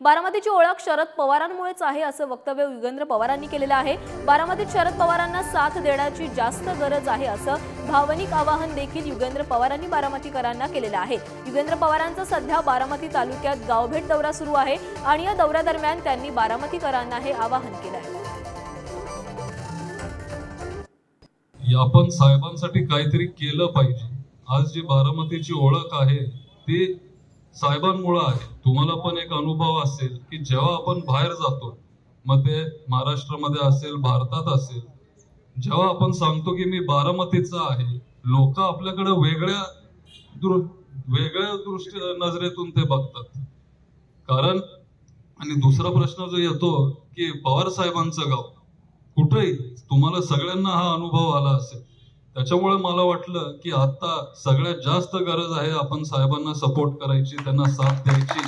बारामतीची ओळख शरद पवारांमुळेच आहे असं वक्तव्य युगेंद्र पवारांनी केलेलं आहे। बारामतीत शरद पवारांना साथ देण्याची जास्त गरज आहे असं भावनिक आवाहन देखील युगेंद्र पवारांनी बारामतीकरांना केलेलं आहे। युगेंद्र पवारांचा सध्या बारामती तालुक्यात गावभेट दौरा सुरू आहे आणि या दौऱ्यादरम्यान त्यांनी बारामतीकरांना हे आवाहन केलं आहे। आपण साहेबांसाठी काहीतरी केलं पाहिजे। आज जी बारामतीची ओळख आहे ती साहेबांमुळे आहे। तुम्हाला पण एक अनुभव असेल की जेव्हा आपण बाहेर जातो, मग ते महाराष्ट्रामध्ये असेल, भारतात असेल, जेव्हा आपण सांगतो की मी बारामतीचा आहे, लोक आपल्याकडे वेगळ्या नजरेतून ते बघतात। कारण आणि दुसरा प्रश्न जो येतो की पवार साहेबांचं गाव कुठेही, तुम्हाला सगळ्यांना हा अनुभव आला असेल। त्याच्यामुळे मला वाटलं की आता सगळ्यात जास्त गरज आहे आपण साहेबांना सपोर्ट करायची, त्यांना साथ द्यायची।